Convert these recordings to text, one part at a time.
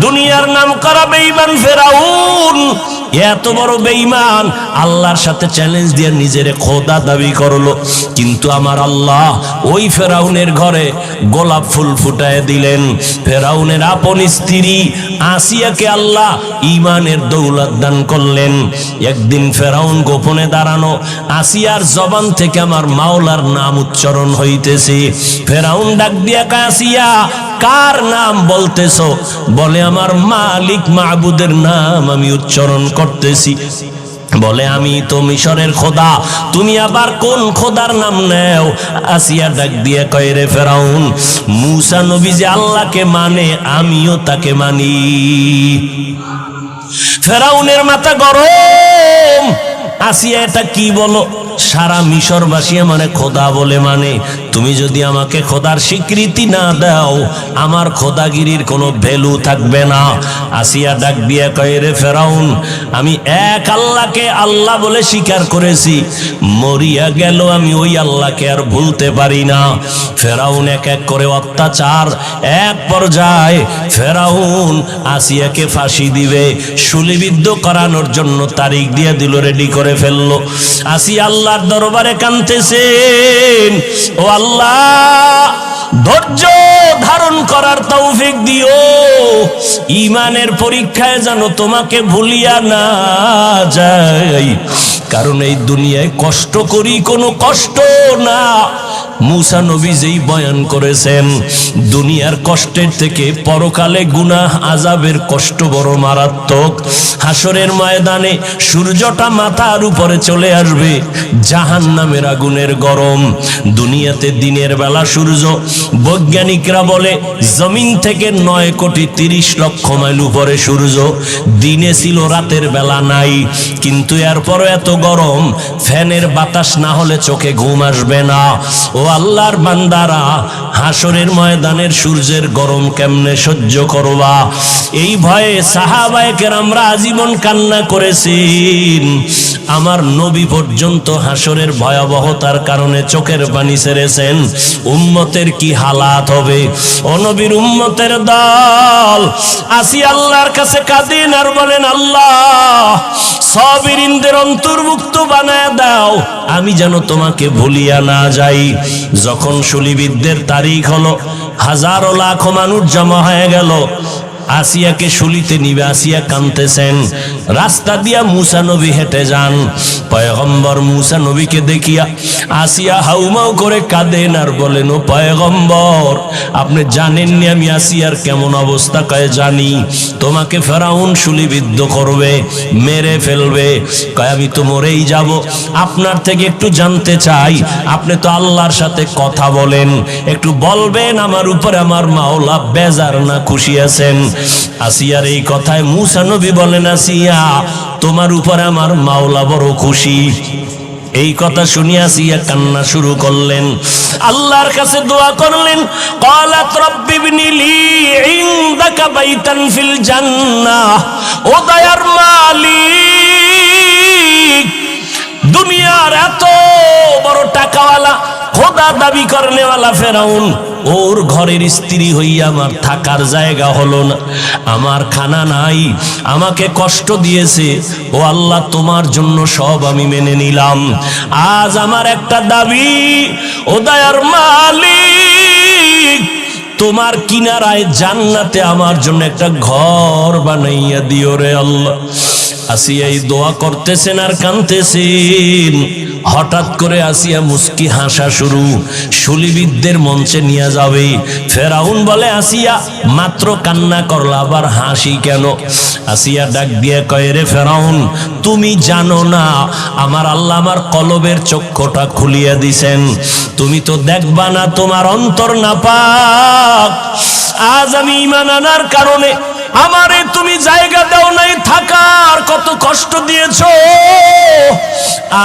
দুনিয়ার নাম করা বেঈমান ফেরাউন এত বড় বেঈমান, আল্লাহর সাথে চ্যালেঞ্জ দিয়ে নিজের খোদা দাবি করলো। কিন্তু আমার আল্লাহ ওই ফেরাউনের ঘরে গোলাপ ফুল ফুটায় দিলেন। ফেরাউনের আপন স্ত্রী আসিয়াকে আল্লাহ ঈমানের দৌলত দান করলেন। একদিন ফেরাউন গোপনে দাঁড়ানো, আসিয়ার জবান থেকে আমার মাওলার নাম উচ্চারণ হইতেছে। ফেরাউন ডাক দিয়া কয়, আসিয়া কার নাম বলতেছো? বলে আমার মালিক মাবুদের নাম আমি উচ্চারণ করতেছি। বলে আমি তো মিশরের খোদা, তুমি আবার কোন খোদার নাম নেও? আসিয়া ডাক দিয়ে কয়, রে ফেরাউন, মূসা নবী যে আল্লাহকে মানে আমিও তাকে মানি। ফেরাউনের মাথা গরম। আসিয়া এটা কি বলো? সারা মিশরবাসী মানে খোদা বলে মানে, তুমি যদি আমাকে খোদার স্বীকৃতি না দাও আমার খোদাগিরির কোনো ভ্যালু থাকবে না। আসিয়া ডাক দিয়ে কয়, রে ফেরাউন, আমি এক আল্লাহকে আল্লাহ বলে স্বীকার করেছি, মরিয়া গেল আমি ওই আল্লাহকে আর ভুলতে পারি না। ফেরাউন এক এক করে অত্যাচার, এক পর্যায়ে ফেরাউন আসিয়াকে ফাঁসি দিবে, শুলিবিদ্ধ করানোর জন্য তারিখ দিয়ে দিল, রেডি করে ফেললো। আসিয়া আল্লাহর দরবারে কাঁদতেছেন, ও আল্লাহ ধৈর্য ধারণ করার তৌফিক দিও, ঈমানের পরীক্ষায় যেন তোমাকে ভুলিয়া না যাই, কারণ এই দুনিয়ায় কষ্ট করি কোনো কষ্ট না। মূসা নবী যেই বয়ান করেছেন, দুনিয়ার কষ্টের থেকে পরকালে গুনাহ আযাবের কষ্ট বড় মারাত্মক। হাসরের ময়দানে সূর্যটা মাথার উপরে চলে আসবে, জাহান্নামের আগুনের গরম। দুনিয়াতে দিনের বেলা সূর্য, বৈজ্ঞানিকরা বলে জমিন থেকে 9,30,00,000 মাইল উপরে সূর্য, দিনে ছিল রাতের বেলা নাই। কিন্তু এরপরও এত গরম, ফ্যানের বাতাস না হলে চোখে ঘুম আসবে না। ও আল্লাহর বান্দারা, হাসরের ময়দানের সূর্যের গরম কেমনে সহ্য করবা? এই ভয়ে সাহাবায়ে কেরামরা আজীবন কান্না করেছেন। আমার নবী পর্যন্ত হাসরের ভয়াবহতার কারণে চোখের পানি ছেড়েছেন। উম্মতের কি হালাত হবে? ও নবীর উম্মতের দল আসি আল্লাহর কাছে কাঁদেন আর বলেন, আল্লাহ সাবিরিনদের অন্তর্ভুক্ত বানায় দাও, আমি যেন তোমাকে ভুলিয়া না যাই। যখন শুলিবিদ্ধের তারিখ হলো, হাজারো লাখো মানুষ জমা হয়ে গেল, আসিয়াকে শুলিতে নিবে। আসিয়া কাঁদতেছেন। রাস্তা দিয়া মূসা নবী হেঁটে যান। পয়গম্বর মূসা নবীকে দেখিয়া আসিয়া হাউমাউ করে কাঁদেন আর বলেন, ও পয়গম্বর, আপনি জানেননি আমি আসিয়ার কেমন অবস্থা? কয় জানি, তোমাকে ফেরাউন শুলিবিদ্ধ করবে, মেরে ফেলবে। কয় আমি তো মরেই যাব, আপনার থেকে একটু জানতে চাই, আপনি তো আল্লাহর সাথে কথা বলেন, একটু বলবেন আমার উপরে আমার মাওলা বেজার না খুশি আছেন? আসিয়ার এই কথায় মূসা নবী বলেন, আসিয়া তোমার উপরে আমার মাওলা বড় খুশি। এই কথা শুনিয়া আসিয়া কান্না শুরু করলেন, আল্লাহর কাছে দোয়া করলেন। ক্বালাত রাব্বি ইবনি লি ইনদাকা বাইতান ফিল জান্নাহ। ও দয়ার মালিক, দুনিয়ার এত বড় টাকাওয়ালা খোদা দাবি করনেওয়ালা ফেরাউন, ওর ঘরের স্ত্রী হইয়া আমার থাকার জায়গা হলো না, আমার খানা নাই, আমাকে কষ্ট দিয়েছে। ও আল্লাহ, তোমার জন্য সব আমি মেনে নিলাম। আজ আমার একটা দাবি, ও দয়ার মালিক, তোমার কিনারায় জান্নাতে আমার জন্য একটা ঘর বানাইয়া দিও রে আল্লাহ। আসিয়া এই দোয়া করতেছেন আর কাঁদতেছেন। হঠাৎ করে আসিয়া মুস্কি হাসা শুরু, শুলিবিদ্ধের মঞ্চে নিয়ে যাবে। ফেরাউন বলে, আসিয়া মাত্র কান্না করলা, আবার হাসি কেন? আসিয়া ডাক দিয়ে কয়, রে ফেরাউন, তুমি জানো না আমার আল্লাহ আমার কলবের চক্ষুটা খুলিয়া দিছেন, তুমি তো দেখবা না, তোমার অন্তর নাপাক। আজ আমি ঈমান আনার কারণে আমারে তুমি জায়গা দাও নাই থাকার, কত কষ্ট দিয়েছো।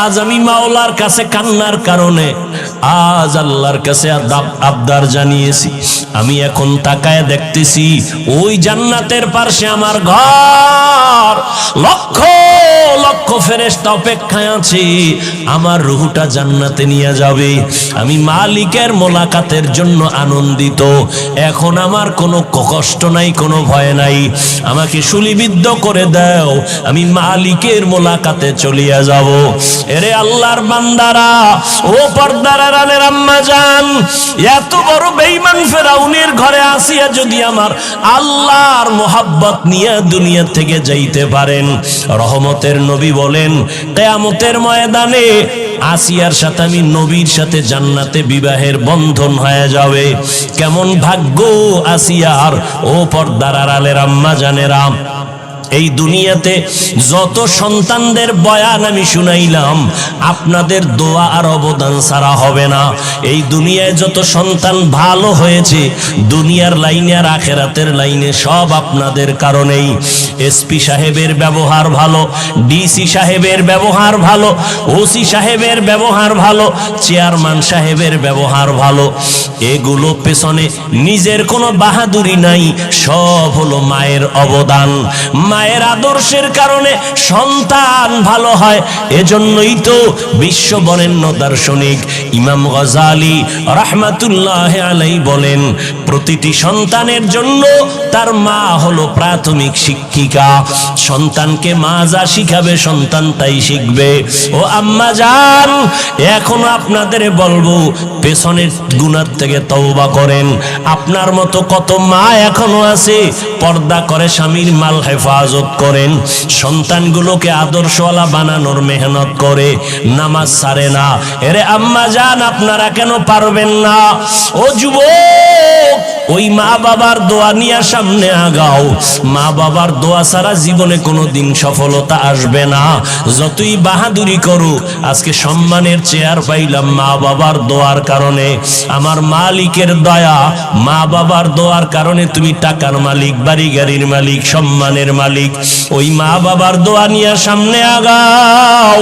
আজ আমি মাওলার কাছে কান্নার কারণে আজ আল্লাহর কাছে আবদার জানিয়েছি। আমি এখন তাকায় দেখতেছি ওই জান্নাতের পাশে আমার ঘর, লক্ষ লক্ষ ফেরেশতা অপেক্ষায় আছে, আমার রূহটা জান্নাতে নিয়ে যাবে। আমি মালিকের মোলাকাতের জন্য আনন্দিত। এখন আমার কোনো কষ্ট নাই, কোনো ভয় নাই। আমাকে শুলিবিদ্ধ করে দাও, আমি মালিকের মোলাকাতে চলিয়া যাব। এরে আল্লাহর বান্দারা, ও পর্দার আড়ালের আম্মা জান, এত বড় বেঈমান ফেরাউনের ঘরে আসিয়া যদি আমার আল্লাহর মোহাব্বত নিয়ে দুনিয়া থেকে যাইতে পারেন, রহমতের নবী বলেন কিয়ামতের ময়দানে আসিয়ার সাথে আমি নবীর সাথে জান্নাতে বিবাহের বন্ধন হয়ে যাবে। কেমন ভাগ্য আসিয়ার, ও পর্দার আড়ালের আম্মা জানেরা। এই দুনিয়াতে যত সন্তানদের বয়ান আমি শুনাইলাম, আপনাদের দোয়া আর অবদান ছাড়া হবে না। এই দুনিয়ায় যত সন্তান ভালো হয়েছে, দুনিয়ার লাইনে আর আখেরাতের লাইনে সব আপনাদের কারণেই। এসপি সাহেবের ব্যবহার ভালো, ডিসি সাহেবের ব্যবহার ভালো, ওসি সাহেবের ব্যবহার ভালো, চেয়ারম্যান সাহেবের ব্যবহার ভালো, এগুলো পেছনে নিজের কোনো বাহাদুরি নাই, সব হলো মায়ের অবদান। মায়ের আদর্শের কারণে সন্তান ভালো হয়। এজন্যই তো বিশ্ব বরেণ্য দার্শনিক ইমাম গজালি রাহমাতুল্লাহ আলাইহি বলেন, প্রতিটি সন্তানের জন্য তার মা হলো প্রাথমিক শিক্ষিকা। সন্তানকে মা যা শিখাবে সন্তান তাই শিখবে। ও আম্মা জান, এখনো আপনাদের বলবো, পেছনের গুনাহ থেকে তওবা করেন। আপনার মতো কত মা এখনো আছে পর্দা করে স্বামীর মাল হেফাজত করেন, সন্তানগুলোকে আদর্শওয়ালা বানানোর মেহনত করে, নামাজ ছাড়ে না। এরে আম্মা জান, আপনারা কেন পারবেন না? ও যুবক, ওই মা বাবার দোয়া নিয়ে সামনে আগাও। মা বাবার দোয়া ছাড়া জীবনে কোনোদিন সফলতা আসবে না। যতই বাহাদুরি করো, আজকে সম্মানের চেয়ার পাইলাম মা বাবার দোয়ার কারণে। আমার মালিকের দয়া, মা বাবার দোয়ার কারণে তুমি টাকার মালিক, বাড়ি গাড়ির মালিক, সম্মানের মালিক। ওই মা বাবার দোয়া নিয়ে সামনে আগাও,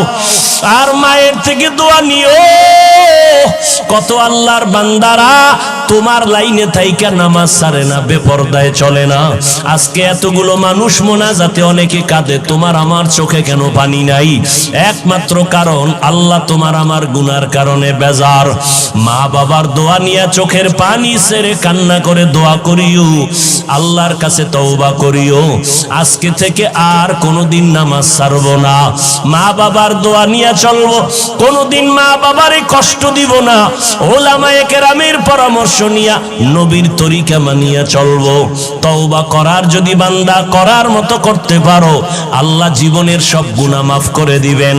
আর মায়ের থেকে দোয়া নিও। কত আল্লাহর বান্দারা তোমার লাইনে থাইকা নামাজ ছাড়ে না, বেপরদায় চলে না। আজকে এতগুলো মানুষ মোনাজাতে অনেকে কাঁদে, তোমার আমার চোখে কেন পানি নাই? একমাত্র কারণ আল্লাহ তোমার আমার গুনার কারণে বেজার। মা বাবার দোয়া নিয়ে চোখের পানি ছেড়ে কান্না করে দোয়া করিও, আল্লাহর কাছে তওবা করিও, আজকে থেকে আর কোনোদিন নামাজ ছাড়বো না, মা বাবার দোয়া নিয়ে চলবো, কোনোদিন মা বাবারে কষ্ট দিব না, ওলামায়ে কেরামের পরামর্শ নিয়া নবীর তরিকা মানিয়া চলবো। তওবা করার যদি বান্দা করার মতো করতে পারো, আল্লাহ জীবনের সব গুনাহ মাফ করে দিবেন।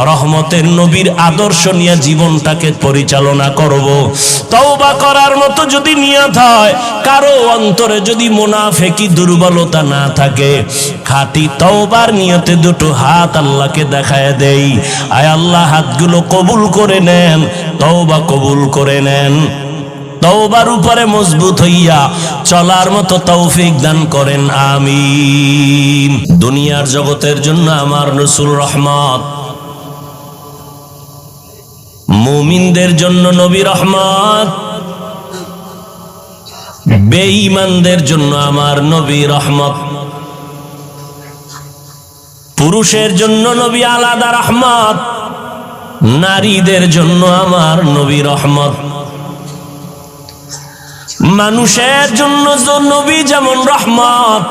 রহমতের নবীর আদর্শ নিয়ে জীবনটাকে পরিচালনা করব। তওবা করার মতো যদি নিয়ত হয়, কারো অন্তরে যদি মুনাফিকি দুর্বলতা না থাকে, খাঁটি তওবার নিয়তে দুটো হাত আল্লাহকে দেখায় দেই। আয় আল্লাহ, হাতগুলো কবুল করে নেন, তওবা কবুল করে নেন। তওবার উপরে মজবুত হইয়া চলার মতো তৌফিক দান করেন, আমিন। দুনিয়ার জগতের জন্য আমার রাসূল রহমত, মুমিনদের জন্য নবী রহমত, বেঈমানদের জন্য আমার নবী রহমত। পুরুষের জন্য নবী আলাদা রহমত, নারীদের জন্য আমার নবী রহমত। মানুষের জন্য নবী যেমন রহমত,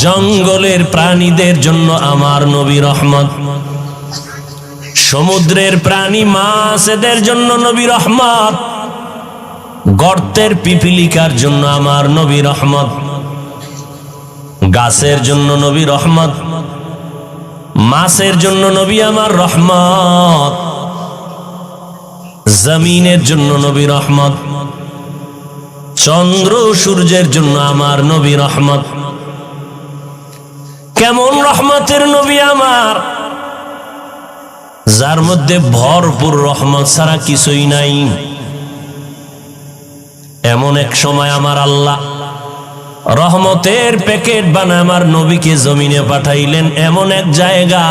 জঙ্গলের প্রাণীদের জন্য আমার নবী রহমত। সমুদ্রের প্রাণী মাছ এদের জন্য নবী রহমত। গর্তের পিপিলিকার জন্য আমার নবী রহমত। গাছের জন্য নবী রহমত, মাছের জন্য নবী আমার রহমত। জমিনের জন্য নবী রহমত, চন্দ্র সূর্যের জন্য আমার নবী রহমত। কেমন রহমতের নবী আমার, যার মধ্যে ভরপুর রহমত ছাড়া কিছুই নাই। এমন এক সময় আমার আল্লাহ রহমতের প্যাকেট বানায় আমার নবীকে জমিনে পাঠাইলেন, এমন এক জায়গা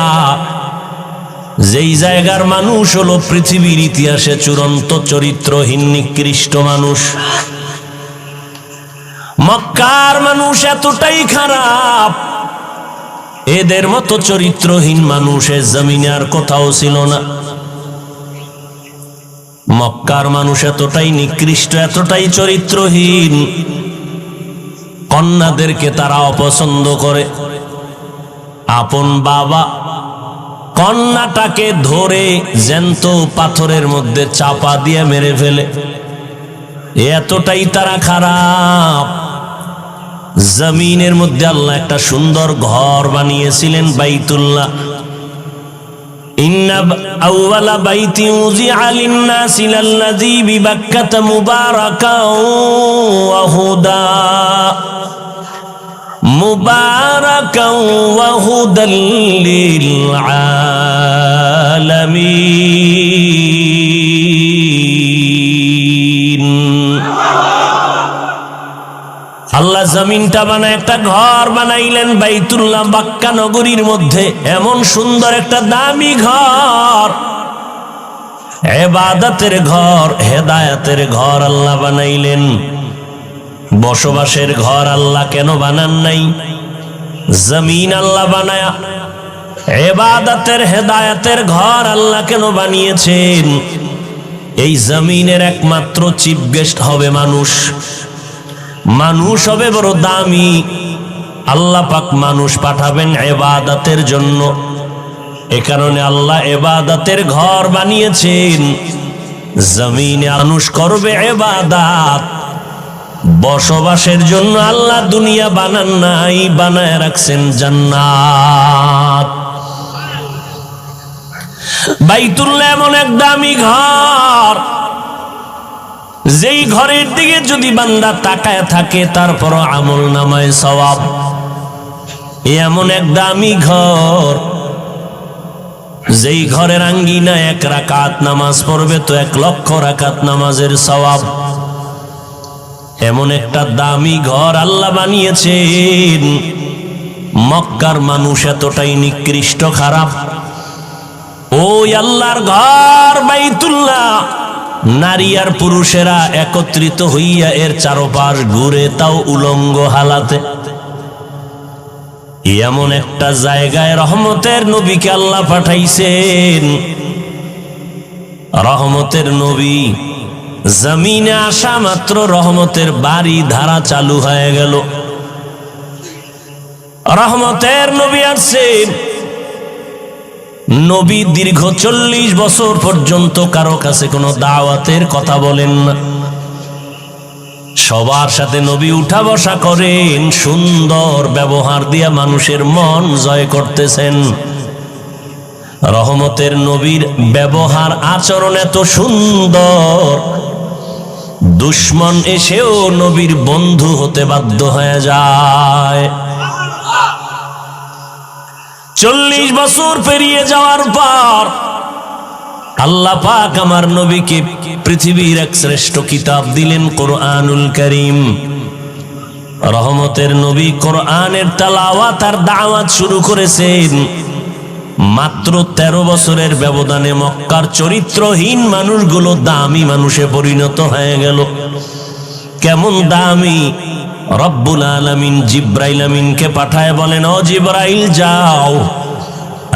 যেই জায়গার মানুষ হলো পৃথিবীর ইতিহাসে চূড়ান্ত চরিত্রহীন নিকৃষ্ট মানুষ। মক্কার মানুষ এতটাই খারাপ, এদের মতো চরিত্রহীন মানুষের জমিনে আর কোথাও ছিল না। মক্কার মানুষ এতটাই নিকৃষ্ট, এতটাই চরিত্রহীন, কন্যাদেরকে তারা অপছন্দ করে। আপন বাবা কন্যাটাকে ধরে জ্যান্ত পাথরের মধ্যে চাপা দিয়ে মেরে ফেলে, এতটাই তারা খারাপ। জমিনের মধ্যে আল্লাহ একটা সুন্দর ঘর বানিয়েছিলেন, বাইতুল্লাহ। ইন্না আউওয়ালা বাইতি উযিআ লিন-নাসি লাল্লাযী বিবাক্কাতা মুবারাকাও ওয়া হুদা মুবারাকাও ওয়া হুদাল লিল আলামিন। আল্লাহ জমিনটা বানায় একটা ঘর বানাইলেন, বাইতুল্লাহ, মক্কা নগরীর মধ্যে। এমন সুন্দর একটা দামি ঘর, ইবাদতের ঘর, হেদায়েতের ঘর আল্লাহ বানাইলেন। বসবাসের ঘর আল্লাহ কেন বানান নাই? জমিন আল্লাহ বানায়া ইবাদতের হেদায়েতের ঘর আল্লাহ কেন বানিয়েছেন? এই জমিনের একমাত্র চিফ গেস্ট হবে মানুষ। মানুষ হবে বড় দামি। আল্লাহ পাক মানুষ পাঠাবেন ইবাদতের জন্য। এ কারণে আল্লাহ ইবাদতের ঘর বানিয়েছেন। জমিনে মানুষ করবে ইবাদত, বসবাসের জন্য আল্লাহ দুনিয়া বানান নাই, বানায় রাখছেন জান্নাত। বাইতুল্লাহ এমন এক দামি ঘর, যেই ঘরের দিকে যদি বান্দা তাকায় থাকে তারপর আমল নামায় সওয়াব। এমন এক দামি ঘর, যেই ঘরের আঙ্গিনা 1 রাকাত নামাজ পড়বে তো 1 লক্ষ রাকাত নামাজের সওয়াব। এমন একটা দামি ঘর আল্লাহ বানিয়েছেন। মক্কার মানুষ এতটাই নিকৃষ্ট, খারাপ। ওই আল্লাহর ঘর বাইতুল্লাহ, নারী আর পুরুষেরা একত্রিত হইয়া এর চারপাশ ঘুরে, তাও উলঙ্গ হালাতে। এমন একটা জায়গায় রহমতের নবীকে আল্লাহ পাঠাইছেন। রহমতের নবী জমিনে আসা মাত্র রহমতের বাড়ি ধারা চালু হয়ে গেল। রহমতের নবী আসছেন। নবী দীর্ঘ 40 বছর পর্যন্ত কারো কাছে কোনো দাওয়াতের কথা বলেন না। সবার সাথে নবী উঠা বসা করেন, সুন্দর ব্যবহার দিয়া মানুষের মন জয় করতেছেন। রহমতের নবীর ব্যবহার আচরণ এত সুন্দর, দুশ্মন এসেও নবীর বন্ধু হতে বাধ্য হয়ে যায়। 40 বছর পেরিয়ে যাওয়ার পর আল্লাহ পাক আমার নবীকে পৃথিবীর এক শ্রেষ্ঠ কিতাব দিলেন, কোরআনুল কারীম। রহমতের নবী কোরআনের তেলাওয়াত আর দাওয়াত শুরু করেছেন। মাত্র 13 বছরের ব্যবধানে মক্কার চরিত্রহীন মানুষগুলো দামি মানুষে পরিণত হয়ে গেল। কেমন দামি! রব্বুল আলামিন জিব্রাইল আমিনকে পাঠায় বলেন, ও জিব্রাইল যাও,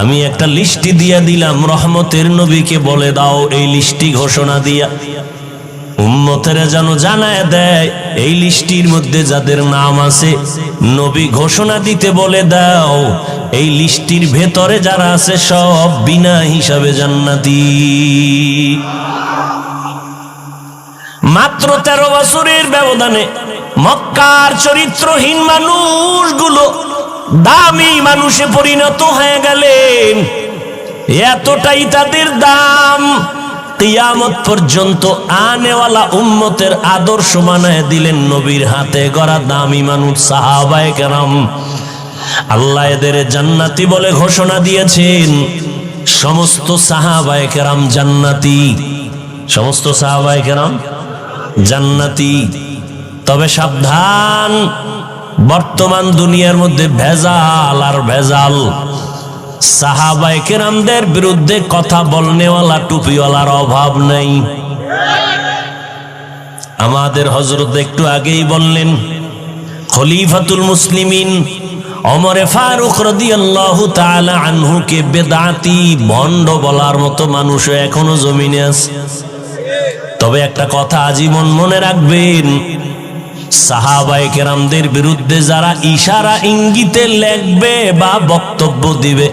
আমি একটা লিস্টি দিয়া দিলাম, রহমতের নবীকে বলে দাও এই লিস্টি ঘোষণা দিয়া উম্মতেরা যেন জানায় দেয়, এই লিস্টির মধ্যে যাদের নাম আছে নবী ঘোষণা দিতে বলে দাও, এই লিস্টির ভেতরে যারা আছে সব বিনা হিসাবে জান্নাতি। মাত্র 13 বছরের ব্যবধানে মক্কার চরিত্রহীন মানুষগুলো দামি মানুষে পরিণত হয়ে গেলেন। এতটাই তাদের দাম, কিয়ামত পর্যন্ত আনেওয়ালা উম্মতের আদর্শ বানায় দিলেন নবীর হাতে গড়া দামি মানুষ সাহাবায়ে কেরাম। আল্লাহ এদের জান্নাতি বলে ঘোষণা দিয়েছেন। সমস্ত সাহাবায়ে কেরাম জান্নাতি, সমস্ত সাহাবায়ে কেরাম জান্নাতি। তবে সাবধান, বর্তমান দুনিয়ার মধ্যে ভেজাল আর ভেজাল। সাহাবায়ে কেরামদের বিরুদ্ধে কথা বলনেওয়ালা টুপিওয়ালার অভাব নাই। আমাদের হযরত একটু আগেই বললেন, খলিফাতুল মুসলিমিন ওমরে ফারুক রাদিয়াল্লাহু তাআলা আনহুকে বেদাতি ভণ্ড বলার মতো মানুষও এখনো জমিনে আছে। তবে একটা কথা আজীবন মনে রাখবেন, সাহাবায়ে কেরামদের বিরুদ্ধে যারা ইশারা ইঙ্গিতে লেখবে বা বক্তব্য দিবে,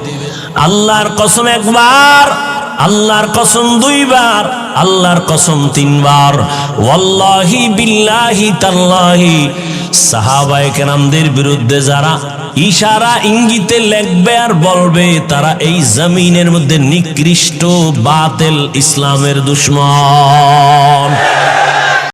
আল্লাহর কসম একবার, আল্লাহর কসম দুইবার, আল্লাহর কসম তিনবার, ওয়াল্লাহি বিল্লাহি তাল্লাহি, সাহাবায়ে কেরামদের বিরুদ্ধে যারা ইশারা ইঙ্গিতে লেখবে আর বলবে, তারা এই জমিনের মধ্যে নিকৃষ্ট বাতিল ইসলামের দুশমন।